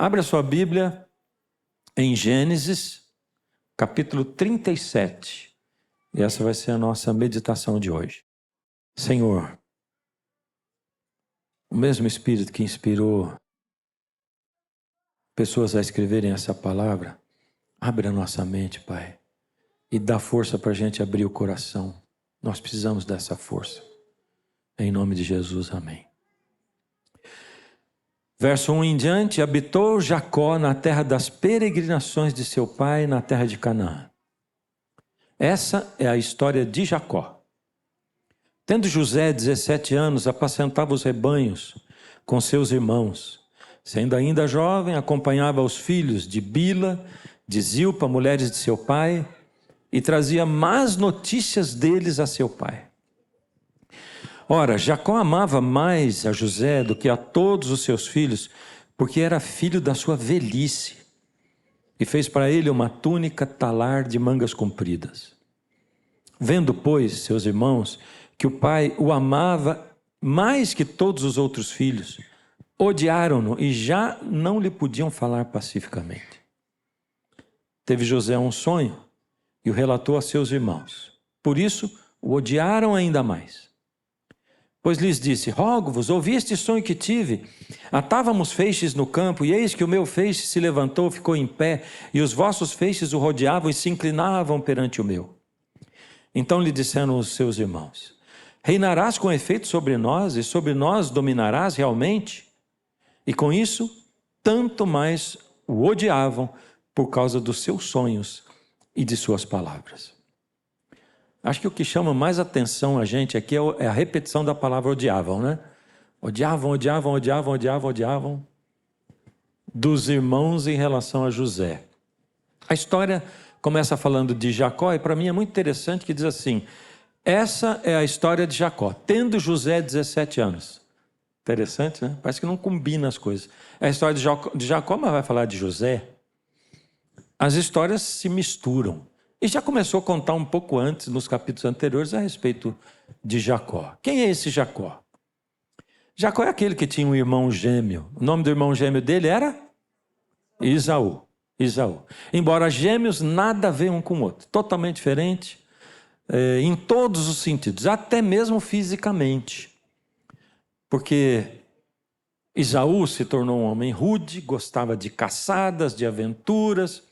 Abra sua Bíblia em Gênesis, capítulo 37. E essa vai ser a nossa meditação de hoje. Senhor, o mesmo Espírito que inspirou pessoas a escreverem essa palavra, abre a nossa mente, Pai, e dá força para a gente abrir o coração. Nós precisamos dessa força. Em nome de Jesus, amém. Verso 1 em diante, habitou Jacó na terra das peregrinações de seu pai, na terra de Canaã. Essa é a história de Jacó. Tendo José 17 anos, apacentava os rebanhos com seus irmãos. Sendo ainda jovem, acompanhava os filhos de Bila, de Zilpa, mulheres de seu pai, e trazia más notícias deles a seu pai. Ora, Jacó amava mais a José do que a todos os seus filhos, porque era filho da sua velhice, e fez para ele uma túnica talar de mangas compridas. Vendo, pois, seus irmãos, que o pai o amava mais que todos os outros filhos, odiaram-no e já não lhe podiam falar pacificamente. Teve José um sonho e o relatou a seus irmãos. Por isso, o odiaram ainda mais. Pois lhes disse: rogo-vos, ouvi este sonho que tive. Atávamos feixes no campo, e eis que o meu feixe se levantou, ficou em pé, e os vossos feixes o rodeavam e se inclinavam perante o meu. Então lhe disseram os seus irmãos: reinarás com efeito sobre nós, e sobre nós dominarás realmente? E com isso, tanto mais o odiavam por causa dos seus sonhos e de suas palavras. Acho que o que chama mais atenção a gente aqui é a repetição da palavra odiavam, né? Odiavam, odiavam, odiavam, odiavam, odiavam dos irmãos em relação a José. A história começa falando de Jacó e para mim é muito interessante que diz assim: essa é a história de Jacó, tendo José 17 anos. Interessante, né? Parece que não combina as coisas. É a história de Jacó, mas vai falar de José. As histórias se misturam. E já começou a contar um pouco antes, nos capítulos anteriores, a respeito de Jacó. Quem é esse Jacó? Jacó é aquele que tinha um irmão gêmeo. O nome do irmão gêmeo dele era Esaú. Esaú. Embora gêmeos, nada a ver um com o outro. Totalmente diferente, em todos os sentidos, até mesmo fisicamente. Porque Esaú se tornou um homem rude, gostava de caçadas, de aventuras.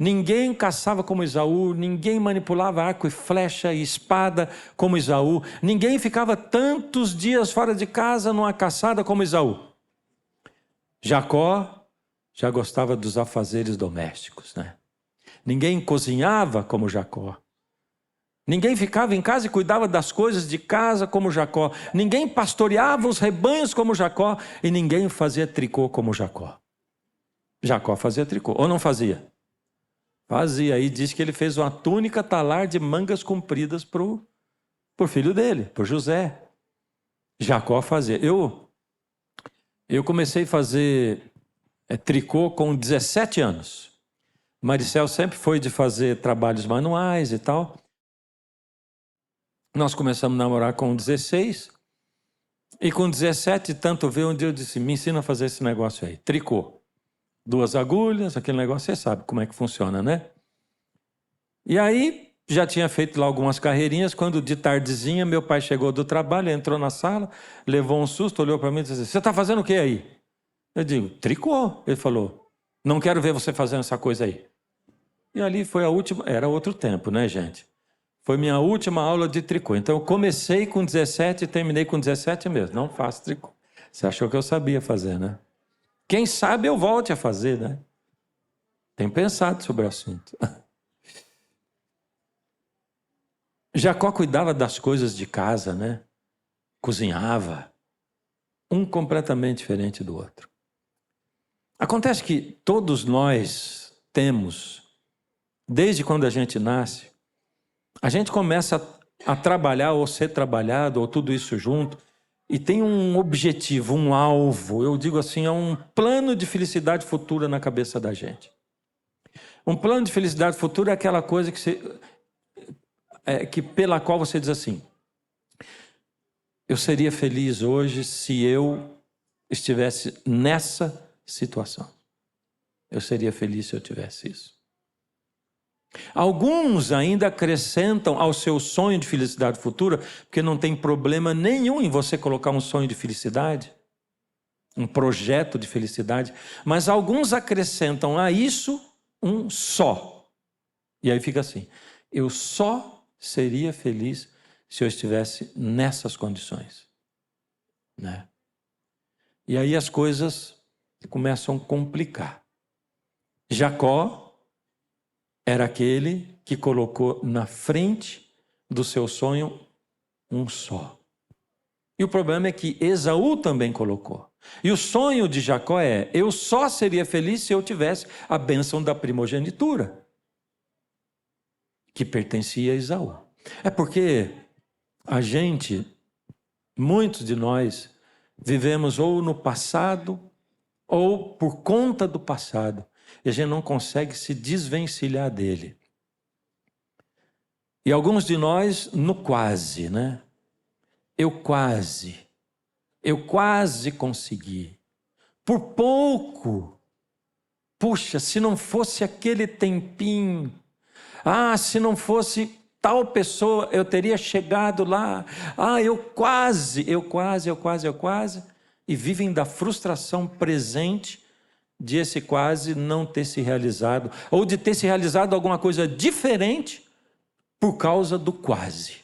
Ninguém caçava como Esaú, ninguém manipulava arco e flecha e espada como Esaú, ninguém ficava tantos dias fora de casa numa caçada como Esaú. Jacó já gostava dos afazeres domésticos, né? Ninguém cozinhava como Jacó. Ninguém ficava em casa e cuidava das coisas de casa como Jacó. Ninguém pastoreava os rebanhos como Jacó e ninguém fazia tricô como Jacó. Jacó fazia tricô, ou não fazia? Fazia, aí diz que ele fez uma túnica talar de mangas compridas pro filho dele, por José. Jacó fazia. Eu comecei a fazer tricô com 17 anos. Maricel sempre foi de fazer trabalhos manuais e tal. Nós começamos a namorar com 16. E com 17, tanto veio, um dia eu disse: me ensina a fazer esse negócio aí, tricô. 2 agulhas, aquele negócio, você sabe como é que funciona, né? E aí, já tinha feito lá algumas carreirinhas, quando de tardezinha, meu pai chegou do trabalho, entrou na sala, levou um susto, olhou para mim e disse: você está fazendo o que aí? Eu digo: tricô. Ele falou: não quero ver você fazendo essa coisa aí. E ali foi a última, era outro tempo, né, gente? Foi minha última aula de tricô. Então, eu comecei com 17 e terminei com 17 mesmo. Não faço tricô. Você achou que eu sabia fazer, né? Quem sabe eu volte a fazer, né? Tenho pensado sobre o assunto. Jacó cuidava das coisas de casa, né? Cozinhava. Um completamente diferente do outro. Acontece que todos nós temos, desde quando a gente nasce, a gente começa a trabalhar ou ser trabalhado, ou tudo isso junto, e tem um objetivo, um alvo, eu digo assim, é um plano de felicidade futura na cabeça da gente. Um plano de felicidade futura é aquela coisa que pela qual você diz assim: eu seria feliz hoje se eu estivesse nessa situação. Eu seria feliz se eu tivesse isso. Alguns ainda acrescentam ao seu sonho de felicidade futura, porque não tem problema nenhum em você colocar um sonho de felicidade, um projeto de felicidade, mas alguns acrescentam a isso um só. E aí fica assim: eu só seria feliz se eu estivesse nessas condições, né? E aí as coisas começam a complicar. Jacó era aquele que colocou na frente do seu sonho um só. E o problema é que Esaú também colocou. E o sonho de Jacó é: eu só seria feliz se eu tivesse a bênção da primogenitura, que pertencia a Esaú. É porque a gente, muitos de nós, vivemos ou no passado ou por conta do passado, e a gente não consegue se desvencilhar dele. E alguns de nós no quase, né? Eu quase consegui. Por pouco. Puxa, se não fosse aquele tempinho. Se não fosse tal pessoa, eu teria chegado lá. Eu quase. E vivem da frustração presente de esse quase não ter se realizado, ou de ter se realizado alguma coisa diferente por causa do quase.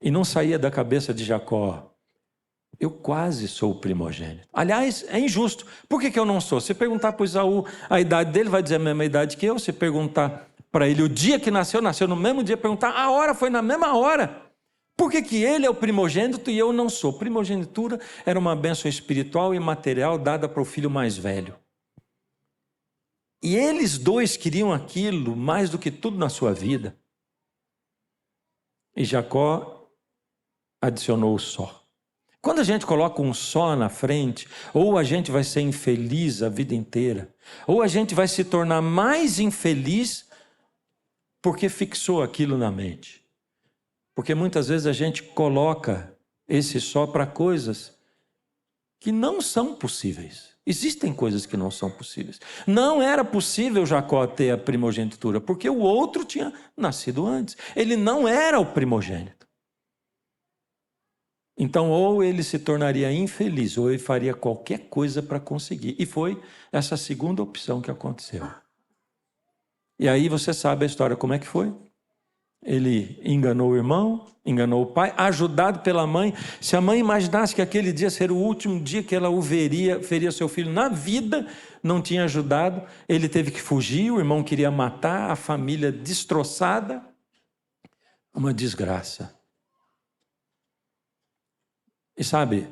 E não saía da cabeça de Jacó: eu quase sou o primogênito. Aliás, é injusto. Por que eu não sou? Se perguntar para o Esaú a idade dele, vai dizer a mesma idade que eu. Se perguntar para ele o dia que nasceu no mesmo dia. Perguntar a hora, foi na mesma hora. Por que ele é o primogênito e eu não sou? Primogenitura era uma bênção espiritual e material dada para o filho mais velho. E eles dois queriam aquilo mais do que tudo na sua vida. E Jacó adicionou o só. Quando a gente coloca um só na frente, ou a gente vai ser infeliz a vida inteira, ou a gente vai se tornar mais infeliz porque fixou aquilo na mente. Porque muitas vezes a gente coloca esse só para coisas que não são possíveis. Existem coisas que não são possíveis. Não era possível Jacó ter a primogenitura, porque o outro tinha nascido antes. Ele não era o primogênito. Então, ou ele se tornaria infeliz, ou ele faria qualquer coisa para conseguir. E foi essa segunda opção que aconteceu. E aí você sabe a história, como é que foi? Ele enganou o irmão, enganou o pai, ajudado pela mãe. Se a mãe imaginasse que aquele dia seria o último dia que ela veria seu filho na vida, não tinha ajudado. Ele teve que fugir, o irmão queria matar, a família destroçada. Uma desgraça. E sabe,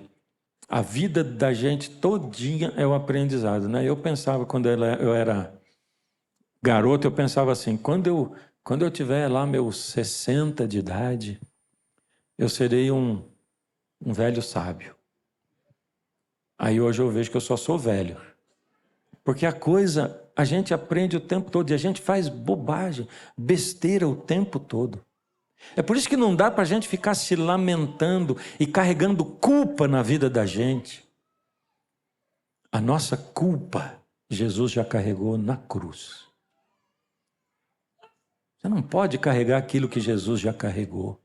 a vida da gente todinha é o aprendizado, né? Eu pensava, quando eu era garoto, eu pensava assim: quando eu tiver lá meus 60 de idade, eu serei um velho sábio. Aí hoje eu vejo que eu só sou velho. Porque a gente aprende o tempo todo e a gente faz bobagem, besteira o tempo todo. É por isso que não dá para a gente ficar se lamentando e carregando culpa na vida da gente. A nossa culpa, Jesus já carregou na cruz. Você não pode carregar aquilo que Jesus já carregou.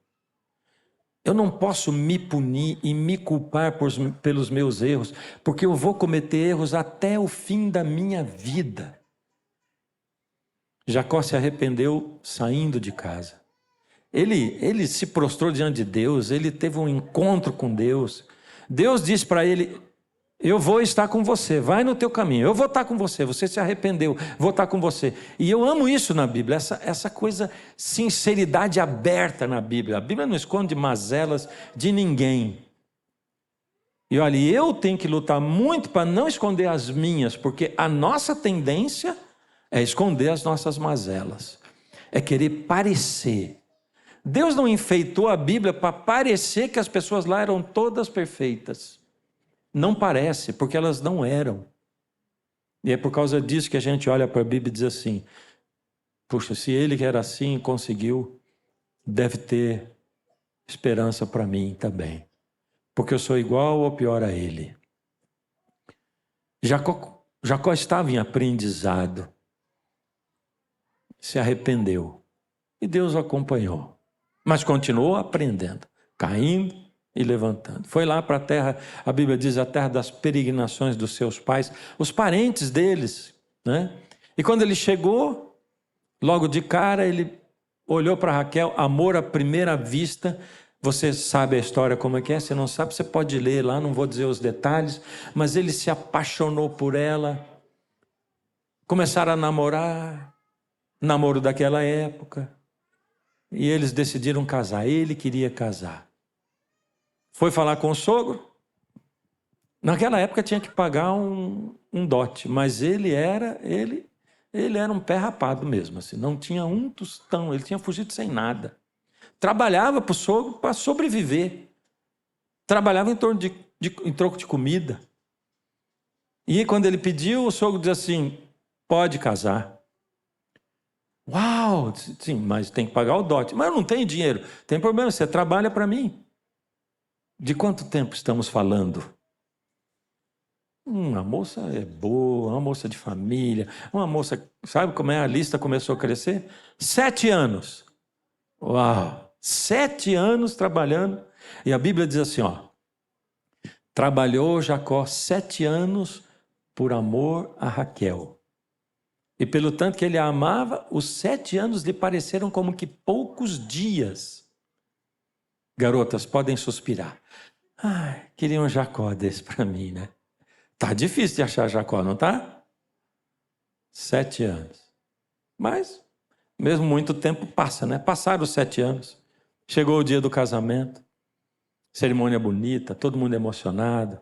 Eu não posso me punir e me culpar pelos meus erros, porque eu vou cometer erros até o fim da minha vida. Jacó se arrependeu saindo de casa. Ele se prostrou diante de Deus, ele teve um encontro com Deus. Deus disse para ele: eu vou estar com você, vai no teu caminho, eu vou estar com você, você se arrependeu, vou estar com você. E eu amo isso na Bíblia, essa coisa, sinceridade aberta na Bíblia. A Bíblia não esconde mazelas de ninguém. E olha, eu tenho que lutar muito para não esconder as minhas, porque a nossa tendência é esconder as nossas mazelas, é querer parecer. Deus não enfeitou a Bíblia para parecer que as pessoas lá eram todas perfeitas. Não parece, porque elas não eram. E é por causa disso que a gente olha para a Bíblia e diz assim: puxa, se ele que era assim conseguiu, deve ter esperança para mim também. Porque eu sou igual ou pior a ele. Jacó Jacó estava em aprendizado, se arrependeu e Deus o acompanhou, mas continuou aprendendo, caindo e levantando. Foi lá para a terra, a Bíblia diz, a terra das peregrinações dos seus pais, os parentes deles, né? E quando ele chegou, logo de cara ele olhou para Raquel, amor à primeira vista. Você sabe a história como é que é? Se não sabe, você pode ler lá, não vou dizer os detalhes, mas ele se apaixonou por ela, começaram a namorar, namoro daquela época, e eles decidiram casar. Ele queria casar. Foi falar com o sogro. Naquela época tinha que pagar um dote, mas ele era um pé rapado mesmo, assim, não tinha um tostão, ele tinha fugido sem nada. Trabalhava para o sogro para sobreviver. Trabalhava em troco de comida. E quando ele pediu, o sogro disse assim, pode casar. Uau, sim, mas tem que pagar o dote. Mas eu não tenho dinheiro. Tem problema, você trabalha para mim. De quanto tempo estamos falando? A moça é boa, uma moça de família, uma moça, sabe como é? A lista começou a crescer? 7 anos. Uau, 7 anos trabalhando. E a Bíblia diz assim, ó, trabalhou Jacó 7 anos por amor a Raquel. E pelo tanto que ele a amava, os 7 anos lhe pareceram como que poucos dias. Garotas, podem suspirar. Ai, queria um Jacó desse para mim, né? Tá difícil de achar Jacó, não tá? 7 anos. Mas, mesmo muito tempo passa, né? Passaram os 7 anos. Chegou o dia do casamento. Cerimônia bonita, todo mundo emocionado.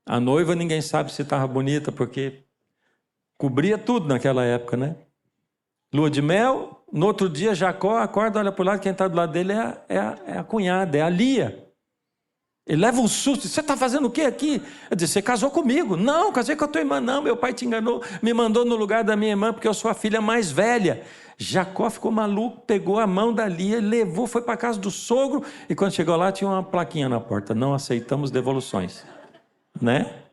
A noiva ninguém sabe se estava bonita, porque cobria tudo naquela época, né? Lua de mel, no outro dia Jacó acorda, olha para o lado, quem está do lado dele é a cunhada, é a Lia. Ele leva um susto, você está fazendo o quê aqui? Eu disse, você casou comigo? Não, casei com a tua irmã. Não, meu pai te enganou, me mandou no lugar da minha irmã, porque eu sou a filha mais velha. Jacó ficou maluco, pegou a mão da Lia, levou, foi para a casa do sogro, e quando chegou lá tinha uma plaquinha na porta, não aceitamos devoluções. Né?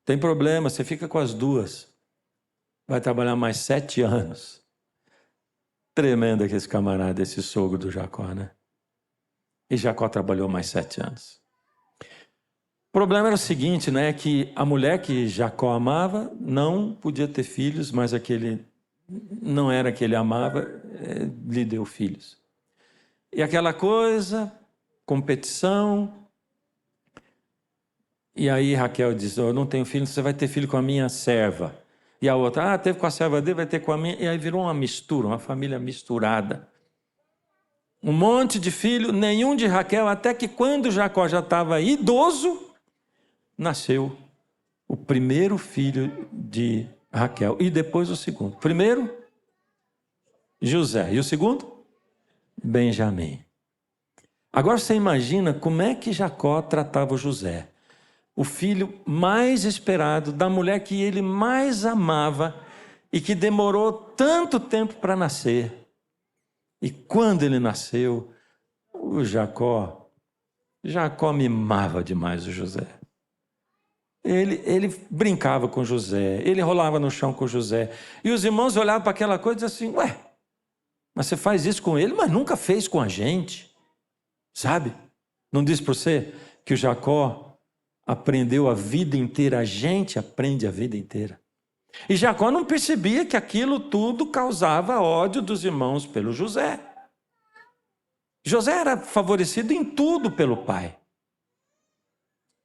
Tem problema, você fica com as duas. Vai trabalhar mais 7 anos. Tremendo aquele camarada, esse sogro do Jacó, né? E Jacó trabalhou mais 7 anos. O problema era o seguinte, né? Que a mulher que Jacó amava não podia ter filhos, mas aquele não era que ele amava, lhe deu filhos. E aquela coisa, competição. E aí Raquel diz, eu não tenho filho, você vai ter filho com a minha serva. E a outra, teve com a serva dele, vai ter com a minha. E aí virou uma mistura, uma família misturada. Um monte de filho, nenhum de Raquel, até que quando Jacó já estava idoso, nasceu o primeiro filho de Raquel e depois o segundo. Primeiro, José. E o segundo? Benjamim. Agora você imagina como é que Jacó tratava o José. O filho mais esperado da mulher que ele mais amava e que demorou tanto tempo para nascer. E quando ele nasceu, o Jacó mimava demais o José. Ele brincava com José, ele rolava no chão com José. E os irmãos olhavam para aquela coisa e diziam assim, ué, mas você faz isso com ele, mas nunca fez com a gente. Sabe? Não disse para você que o Jacó aprendeu a vida inteira, a gente aprende a vida inteira. E Jacó não percebia que aquilo tudo causava ódio dos irmãos pelo José. José era favorecido em tudo pelo pai.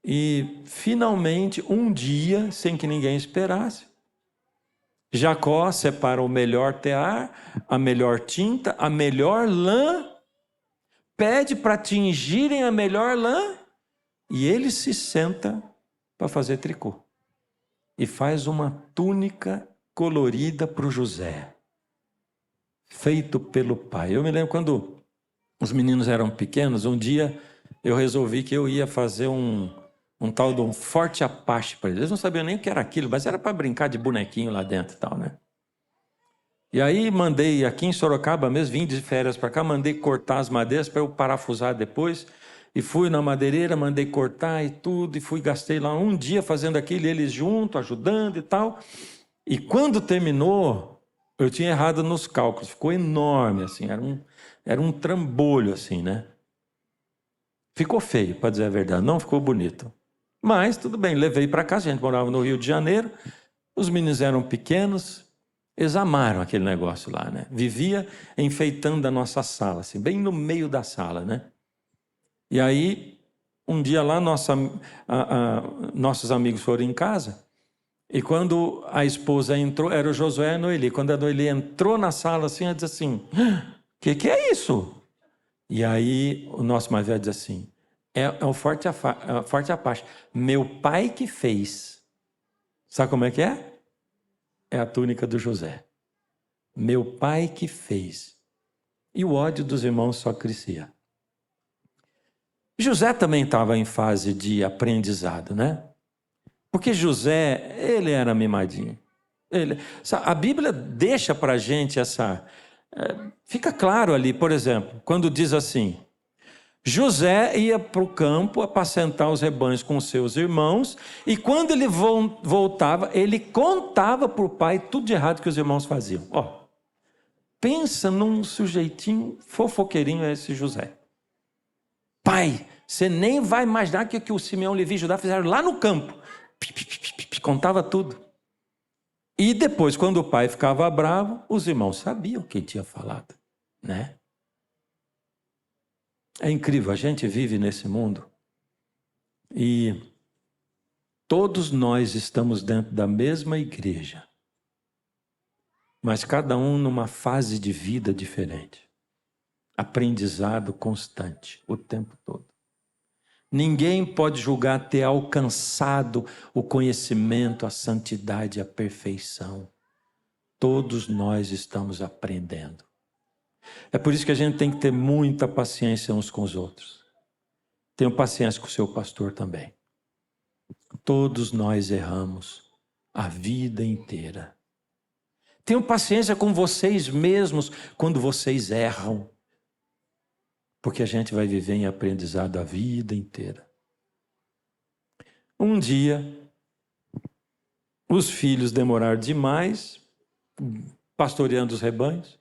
E, finalmente, um dia, sem que ninguém esperasse, Jacó separa o melhor tear, a melhor tinta, a melhor lã, pede para tingirem a melhor lã, e ele se senta para fazer tricô. E faz uma túnica colorida para o José, feito pelo pai. Eu me lembro quando os meninos eram pequenos, um dia eu resolvi que eu ia fazer um tal de um Forte Apache para eles. Eles não sabiam nem o que era aquilo, mas era para brincar de bonequinho lá dentro e tal, né? E aí mandei, aqui em Sorocaba mesmo, vim de férias para cá, mandei cortar as madeiras para eu parafusar depois. e fui na madeireira, mandei cortar e tudo, e gastei lá um dia fazendo aquilo, eles junto, ajudando e tal. E quando terminou, eu tinha errado nos cálculos, ficou enorme, assim, era um trambolho, assim, né? Ficou feio, para dizer a verdade, não ficou bonito. Mas tudo bem, levei para casa, a gente morava no Rio de Janeiro, os meninos eram pequenos, eles amaram aquele negócio lá, né? Vivia enfeitando a nossa sala, assim, bem no meio da sala, né? E aí, um dia lá, nossos amigos foram em casa, e quando a esposa entrou, era o Josué e a Noeli, quando a Noeli entrou na sala, assim, ela disse assim, que é isso? E aí, o nosso mais velho diz assim, é o forte Apache, meu pai que fez. Sabe como é que é? É a túnica do José. Meu pai que fez. E o ódio dos irmãos só crescia. José também estava em fase de aprendizado, né? Porque José, ele era mimadinho. A Bíblia deixa para a gente fica claro ali, por exemplo, quando diz assim, José ia para o campo apacentar os rebanhos com seus irmãos, e quando ele voltava, ele contava para o pai tudo de errado que os irmãos faziam. Pensa num sujeitinho fofoqueirinho esse José. Pai, você nem vai imaginar o que o Simeão, Levi e Judá fizeram lá no campo. Contava tudo. E depois, quando o pai ficava bravo, os irmãos sabiam quem tinha falado, né? É incrível, a gente vive nesse mundo e todos nós estamos dentro da mesma igreja, mas cada um numa fase de vida diferente. Aprendizado constante, o tempo todo. Ninguém pode julgar ter alcançado o conhecimento, a santidade, a perfeição. Todos nós estamos aprendendo. É por isso que a gente tem que ter muita paciência uns com os outros. Tenham paciência com o seu pastor também. Todos nós erramos a vida inteira. Tenham paciência com vocês mesmos quando vocês erram. Porque a gente vai viver em aprendizado a vida inteira. Um dia, os filhos demoraram demais, pastoreando os rebanhos.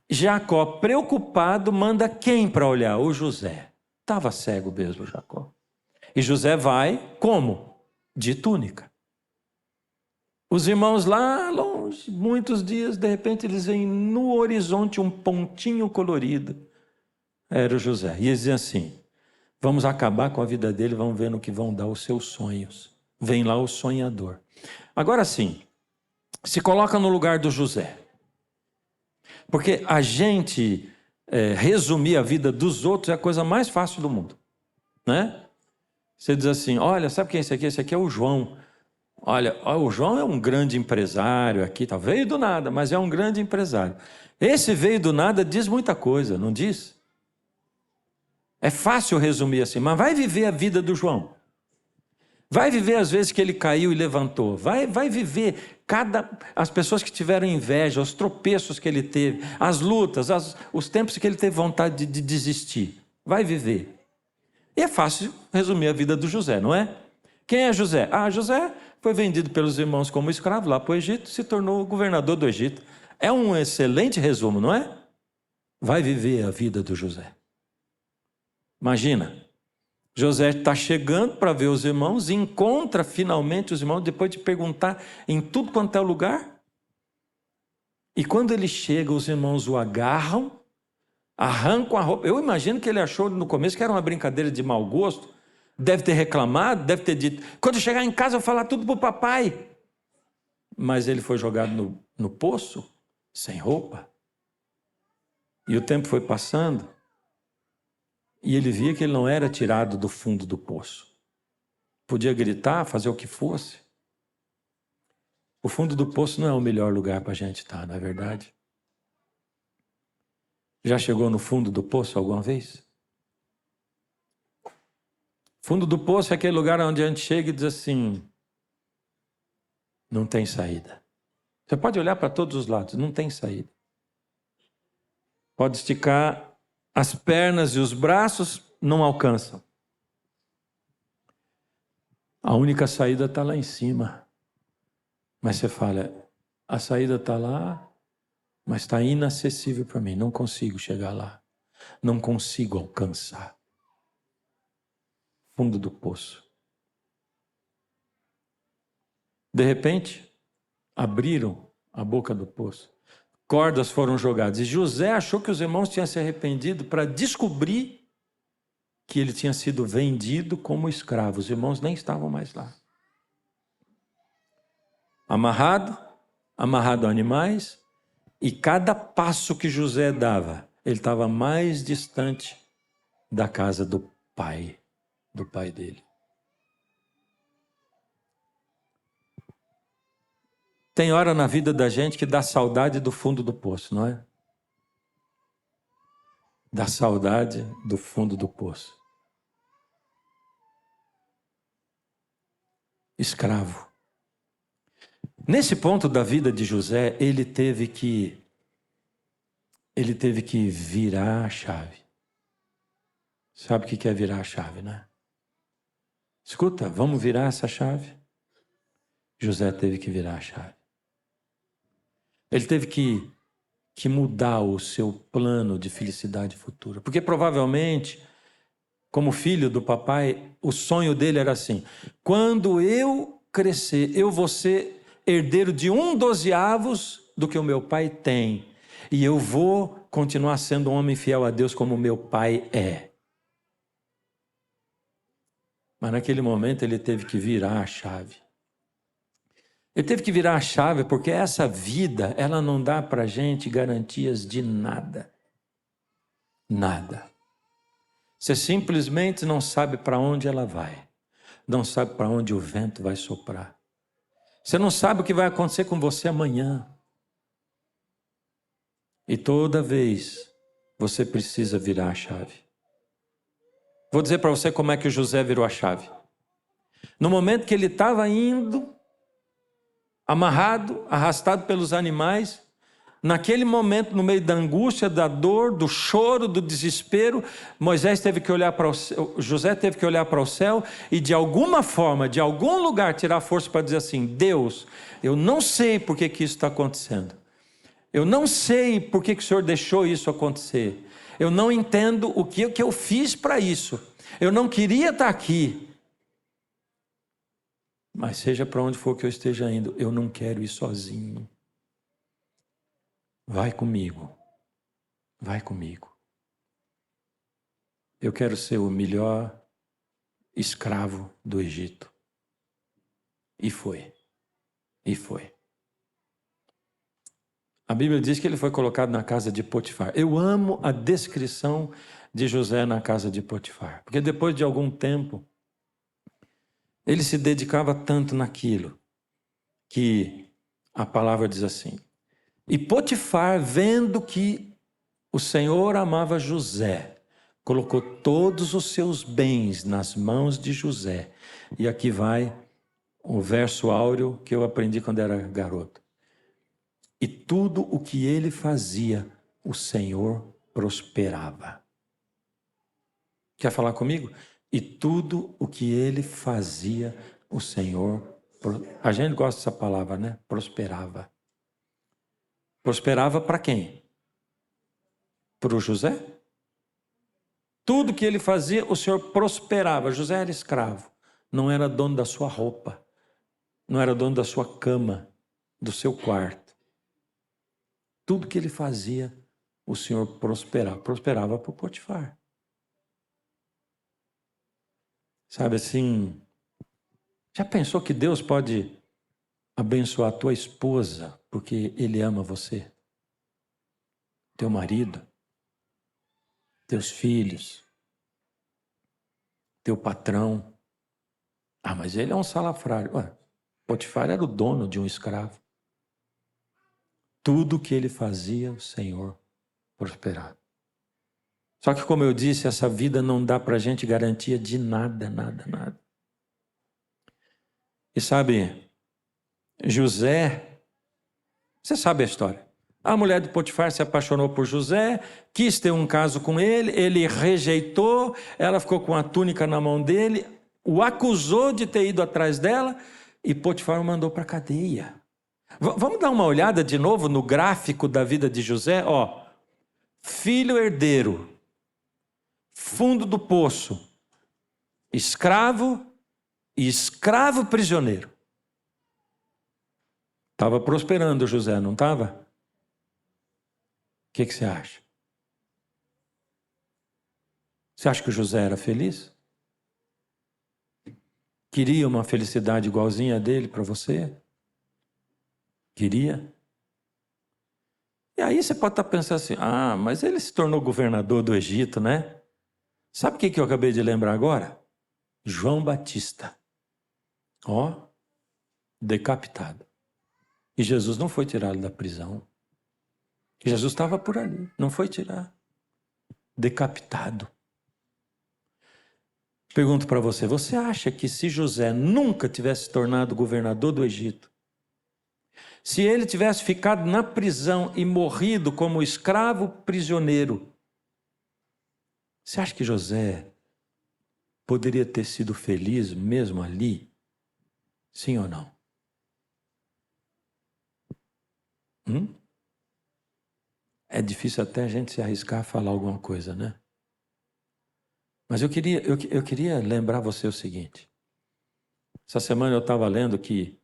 Jacó, preocupado, manda quem para olhar? O José. Estava cego mesmo, Jacó. E José vai, como? De túnica. Os irmãos lá longe, muitos dias, de repente eles veem no horizonte um pontinho colorido. Era o José. E eles diziam assim, vamos acabar com a vida dele, vamos ver no que vão dar os seus sonhos. Vem lá o sonhador. Agora sim, se coloca no lugar do José. Porque a gente resumir a vida dos outros é a coisa mais fácil do mundo, né? Você diz assim, olha, sabe quem é esse aqui? Esse aqui é o João. Olha, o João é um grande empresário aqui, tá? Veio do nada, mas é um grande empresário. Esse veio do nada diz muita coisa, não diz? É fácil resumir assim, mas vai viver a vida do João. Vai viver as vezes que ele caiu e levantou. Vai viver as pessoas que tiveram inveja, os tropeços que ele teve, as lutas, os tempos que ele teve vontade de desistir. Vai viver. E é fácil resumir a vida do José, não é? Quem é José? José foi vendido pelos irmãos como escravo lá para o Egito, se tornou governador do Egito. É um excelente resumo, não é? Vai viver a vida do José. Imagina, José está chegando para ver os irmãos, encontra finalmente os irmãos, depois de perguntar em tudo quanto é lugar. E quando ele chega, os irmãos o agarram, arrancam a roupa. Eu imagino que ele achou no começo que era uma brincadeira de mau gosto, deve ter reclamado, deve ter dito, quando eu chegar em casa eu vou falar tudo para o papai. Mas ele foi jogado no poço, sem roupa. E o tempo foi passando. E ele via que ele não era tirado do fundo do poço. Podia gritar, fazer o que fosse. O fundo do poço não é o melhor lugar para a gente estar, não é verdade? Já chegou no fundo do poço alguma vez? Fundo do poço é aquele lugar onde a gente chega e diz assim, não tem saída. Você pode olhar para todos os lados, não tem saída. Pode esticar as pernas e os braços, não alcançam. A única saída está lá em cima. Mas você fala, a saída está lá, mas está inacessível para mim. Não consigo chegar lá. Não consigo alcançar. Fundo do poço. De repente, abriram a boca do poço. Cordas foram jogadas. E José achou que os irmãos tinham se arrependido para descobrir que ele tinha sido vendido como escravo. Os irmãos nem estavam mais lá. Amarrado a animais, e cada passo que José dava, ele estava mais distante da casa do pai dele. Tem hora na vida da gente que dá saudade do fundo do poço, não é? Dá saudade do fundo do poço. Escravo. Nesse ponto da vida de José, ele teve que virar a chave. Sabe o que é virar a chave, né? Escuta, vamos virar essa chave? José teve que virar a chave. Ele teve que mudar o seu plano de felicidade futura. Porque provavelmente, como filho do papai, o sonho dele era assim: quando eu crescer, eu vou ser herdeiro de 1/12 do que o meu pai tem. E eu vou continuar sendo um homem fiel a Deus como meu pai é. Mas naquele momento ele teve que virar a chave. Ele teve que virar a chave porque essa vida, ela não dá para a gente garantias de nada. Nada. Você simplesmente não sabe para onde ela vai. Não sabe para onde o vento vai soprar. Você não sabe o que vai acontecer com você amanhã. E toda vez você precisa virar a chave. Vou dizer para você como é que o José virou a chave. No momento que ele estava indo, amarrado, arrastado pelos animais, naquele momento, no meio da angústia, da dor, do choro, do desespero, José teve que olhar para o céu e de alguma forma, de algum lugar, tirar força para dizer assim: Deus, eu não sei por que isso está acontecendo. Eu não sei por que o Senhor deixou isso acontecer. Eu não entendo o que eu fiz para isso. Eu não queria estar aqui. Mas seja para onde for que eu esteja indo, eu não quero ir sozinho. Vai comigo. Vai comigo. Eu quero ser o melhor escravo do Egito. E foi. E foi. A Bíblia diz que ele foi colocado na casa de Potifar. Eu amo a descrição de José na casa de Potifar. Porque depois de algum tempo, ele se dedicava tanto naquilo, que a palavra diz assim: e Potifar, vendo que o Senhor amava José, colocou todos os seus bens nas mãos de José. E aqui vai o verso áureo que eu aprendi quando era garoto. E tudo o que ele fazia, o Senhor prosperava. Quer falar comigo? E tudo o que ele fazia, o Senhor... A gente gosta dessa palavra, né? Prosperava. Prosperava para quem? Para o José? Tudo que ele fazia, o Senhor prosperava. José era escravo. Não era dono da sua roupa. Não era dono da sua cama, do seu quarto. Tudo que ele fazia, o Senhor prosperava. Prosperava para o Potifar. Sabe assim, já pensou que Deus pode abençoar a tua esposa porque Ele ama você? Teu marido, teus filhos, teu patrão. Ah, mas ele é um salafrário. Ué, Potifar era o dono de um escravo. Tudo que ele fazia, o Senhor prosperava. Só que, como eu disse, essa vida não dá para a gente garantia de nada, nada, nada. E sabe, José, você sabe a história. A mulher de Potifar se apaixonou por José, quis ter um caso com ele, ele rejeitou, ela ficou com a túnica na mão dele, o acusou de ter ido atrás dela e Potifar o mandou para a cadeia. Vamos dar uma olhada de novo no gráfico da vida de José? Ó, filho herdeiro, fundo do poço, escravo e escravo prisioneiro. Estava prosperando José, não estava? O que você acha? Você acha que o José era feliz? Queria uma felicidade igualzinha a dele para você? Queria? E aí você pode estar pensando assim, mas ele se tornou governador do Egito, né? Sabe o que eu acabei de lembrar agora? João Batista. Ó, decapitado. E Jesus não foi tirado da prisão. Jesus estava por ali, não foi tirar. Decapitado. Pergunto para você, você acha que se José nunca tivesse se tornado governador do Egito, se ele tivesse ficado na prisão e morrido como escravo prisioneiro, você acha que José poderia ter sido feliz mesmo ali? Sim ou não? É difícil até a gente se arriscar a falar alguma coisa, né? Mas eu queria lembrar você o seguinte. Essa semana eu estava lendo que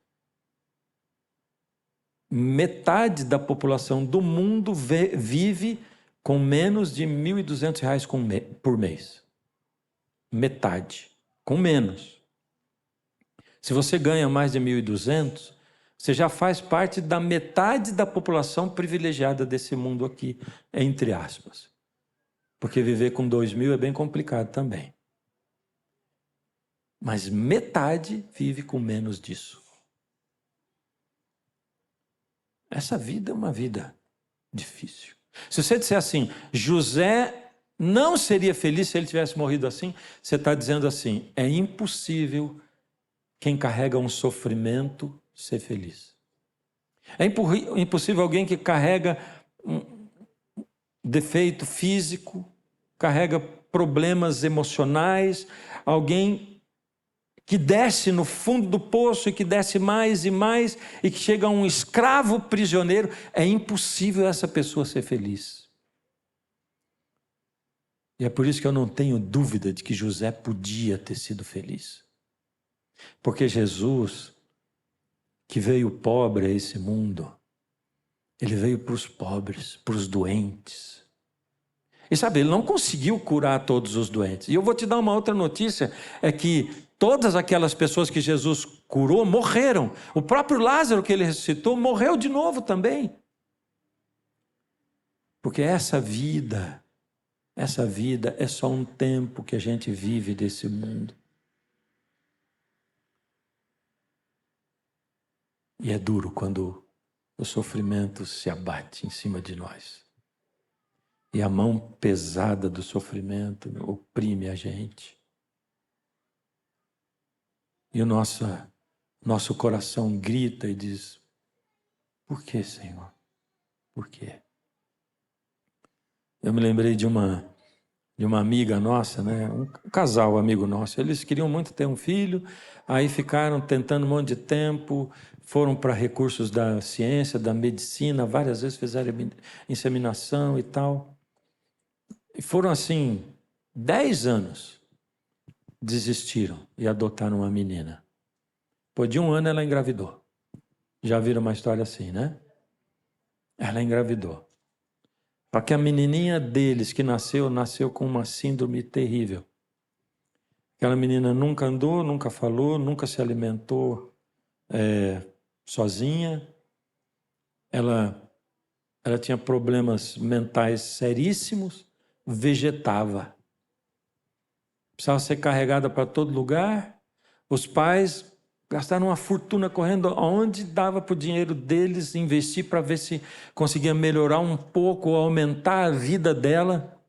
metade da população do mundo vive com menos de R$ 1.200 por mês. Metade. Com menos. Se você ganha mais de 1.200, você já faz parte da metade da população privilegiada desse mundo aqui, entre aspas. Porque viver com 2.000 é bem complicado também. Mas metade vive com menos disso. Essa vida é uma vida difícil. Se você disser assim, José não seria feliz se ele tivesse morrido assim, você está dizendo assim, é impossível quem carrega um sofrimento ser feliz. É impossível alguém que carrega um defeito físico, carrega problemas emocionais, alguém que desce no fundo do poço e que desce mais e mais e que chega a um escravo prisioneiro, é impossível essa pessoa ser feliz. E é por isso que eu não tenho dúvida de que José podia ter sido feliz. Porque Jesus, que veio pobre a esse mundo, ele veio para os pobres, para os doentes. E sabe, ele não conseguiu curar todos os doentes. E eu vou te dar uma outra notícia, é que todas aquelas pessoas que Jesus curou morreram. O próprio Lázaro que ele ressuscitou morreu de novo também. Porque essa vida é só um tempo que a gente vive desse mundo. E é duro quando o sofrimento se abate em cima de nós. E a mão pesada do sofrimento oprime a gente. E o nosso coração grita e diz, por que, Senhor? Por quê? Eu me lembrei de uma amiga nossa, né? Um casal amigo nosso. Eles queriam muito ter um filho, aí ficaram tentando um monte de tempo, foram para recursos da ciência, da medicina, várias vezes fizeram inseminação e tal. E foram assim, 10 anos, desistiram e adotaram uma menina. Depois de 1 ano ela engravidou. Já viram uma história assim, né? Ela engravidou. Só que a menininha deles que nasceu com uma síndrome terrível. Aquela menina nunca andou, nunca falou, nunca se alimentou sozinha. Ela tinha problemas mentais seríssimos, vegetava. Precisava ser carregada para todo lugar. Os pais gastaram uma fortuna correndo aonde dava para o dinheiro deles investir para ver se conseguia melhorar um pouco ou aumentar a vida dela.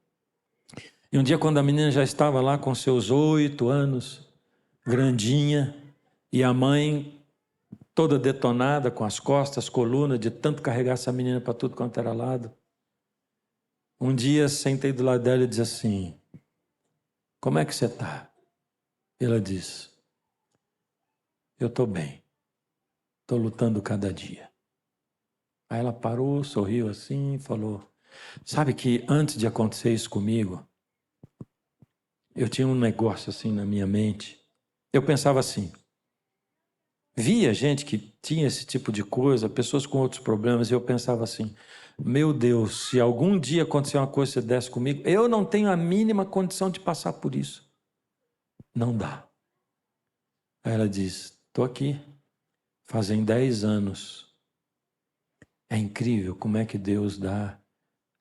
E um dia, quando a menina já estava lá com seus 8 anos, grandinha, e a mãe toda detonada, com as costas, colunas, de tanto carregar essa menina para tudo quanto era lado. Um dia sentei do lado dela e disse assim: como é que você está? Ela disse: eu estou bem, estou lutando cada dia. Aí ela parou, sorriu assim e falou: sabe que antes de acontecer isso comigo, eu tinha um negócio assim na minha mente. Eu pensava assim, via gente que tinha esse tipo de coisa, pessoas com outros problemas, e eu pensava assim: meu Deus, se algum dia acontecer uma coisa dessa comigo, eu não tenho a mínima condição de passar por isso. Não dá. Aí ela diz: estou aqui, fazem 10 anos. É incrível como é que Deus dá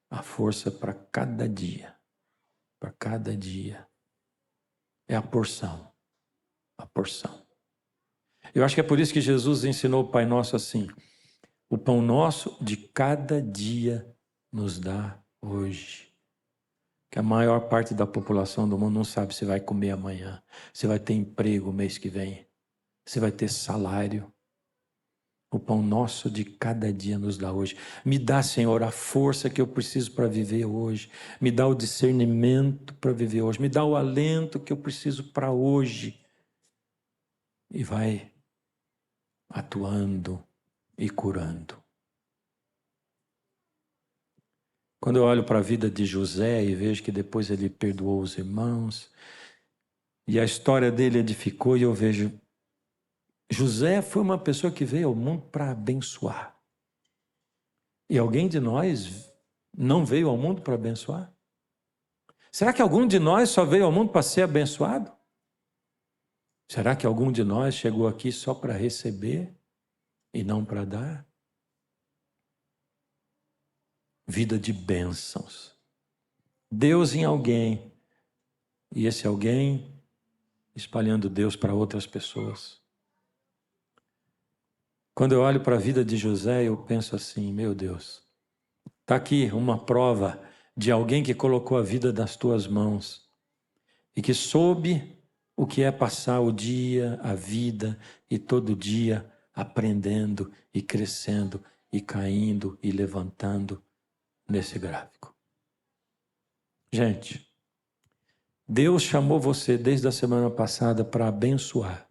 a força para cada dia. Para cada dia. É a porção. A porção. Eu acho que é por isso que Jesus ensinou o Pai Nosso assim: o pão nosso de cada dia nos dá hoje. Que a maior parte da população do mundo não sabe se vai comer amanhã, se vai ter emprego o mês que vem, se vai ter salário. O pão nosso de cada dia nos dá hoje. Me dá, Senhor, a força que eu preciso para viver hoje. Me dá o discernimento para viver hoje. Me dá o alento que eu preciso para hoje. E vai atuando e curando. Quando eu olho para a vida de José e vejo que depois ele perdoou os irmãos, e a história dele edificou, e eu vejo, José foi uma pessoa que veio ao mundo para abençoar. E alguém de nós não veio ao mundo para abençoar? Será que algum de nós só veio ao mundo para ser abençoado? Será que algum de nós chegou aqui só para receber e não para dar? Vida de bênçãos. Deus em alguém, e esse alguém espalhando Deus para outras pessoas. Quando eu olho para a vida de José, eu penso assim: meu Deus, está aqui uma prova de alguém que colocou a vida nas tuas mãos e que soube o que é passar o dia, a vida e todo dia aprendendo e crescendo e caindo e levantando nesse gráfico. Gente, Deus chamou você desde a semana passada para abençoar.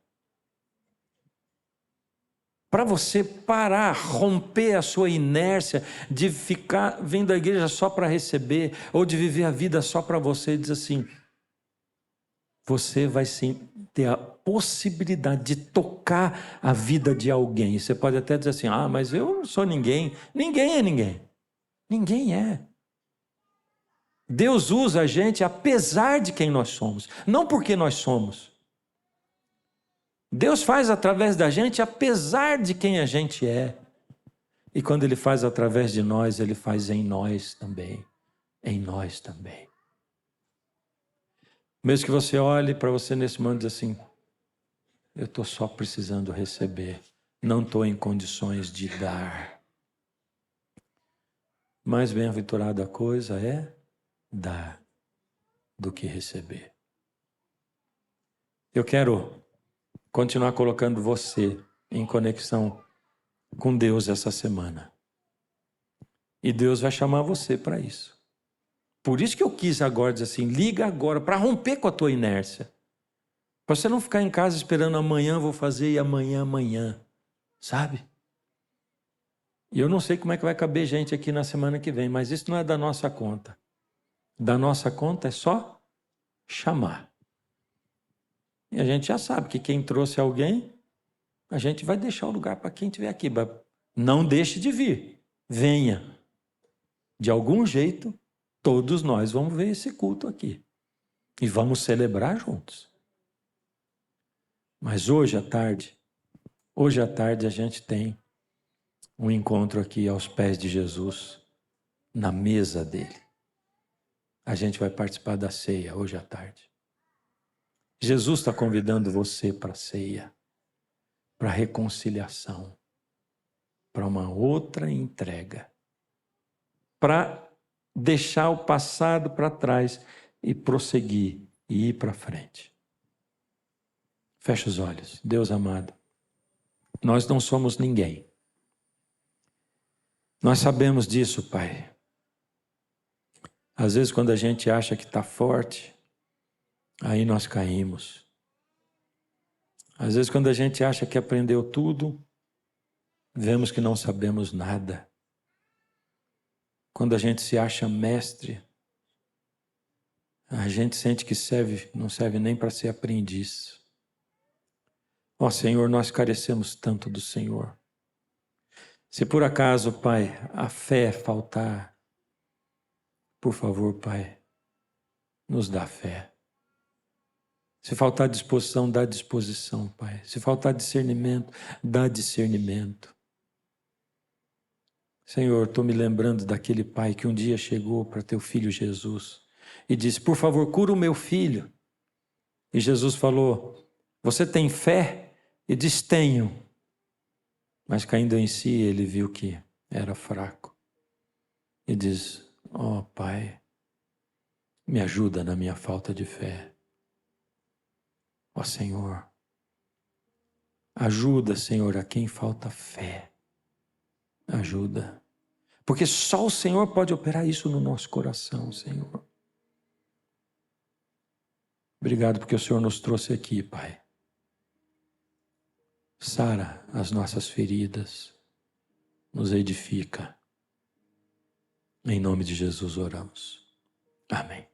Para você parar, romper a sua inércia de ficar vindo à igreja só para receber, ou de viver a vida só para você, diz assim: você vai sim ter a possibilidade de tocar a vida de alguém. Você pode até dizer assim: ah, mas eu não sou ninguém. Ninguém é ninguém. Ninguém é. Deus usa a gente apesar de quem nós somos, não porque nós somos. Deus faz através da gente apesar de quem a gente é. E quando Ele faz através de nós, Ele faz em nós também. Em nós também. Mesmo que você olhe para você nesse momento e diz assim: eu estou só precisando receber. Não estou em condições de dar. Mais bem-aventurada a coisa é dar do que receber. Eu quero continuar colocando você em conexão com Deus essa semana. E Deus vai chamar você para isso. Por isso que eu quis agora dizer assim: liga agora, para romper com a tua inércia. Para você não ficar em casa esperando amanhã vou fazer e amanhã, sabe? E eu não sei como é que vai caber gente aqui na semana que vem, mas isso não é da nossa conta. Da nossa conta é só chamar. E a gente já sabe que quem trouxe alguém, a gente vai deixar o lugar para quem estiver aqui. Não deixe de vir, venha. De algum jeito, todos nós vamos ver esse culto aqui. E vamos celebrar juntos. Mas hoje à tarde a gente tem um encontro aqui aos pés de Jesus, na mesa dele. A gente vai participar da ceia hoje à tarde. Jesus está convidando você para a ceia, para a reconciliação, para uma outra entrega, para deixar o passado para trás e prosseguir e ir para frente. Feche os olhos. Deus amado, Nós não somos ninguém. Nós sabemos disso, Pai. Às vezes, quando a gente acha que está forte, aí nós caímos. Às vezes, quando a gente acha que aprendeu tudo, vemos que não sabemos nada. Quando a gente se acha mestre, a gente sente que não serve nem para ser aprendiz. Ó Senhor, nós carecemos tanto do Senhor. Se por acaso, Pai, a fé faltar, por favor, Pai, nos dá fé. Se faltar disposição, dá disposição, Pai. Se faltar discernimento, dá discernimento. Senhor, estou me lembrando daquele pai que um dia chegou para teu filho Jesus e disse, por favor, cura o meu filho. E Jesus falou, você tem fé? E diz, tenho. Mas caindo em si, ele viu que era fraco. E diz, ó Pai, me ajuda na minha falta de fé. Ó Senhor, ajuda, Senhor, a quem falta fé. Ajuda. Porque só o Senhor pode operar isso no nosso coração, Senhor. Obrigado porque o Senhor nos trouxe aqui, Pai. Sara as nossas feridas, nos edifica. Em nome de Jesus oramos. Amém.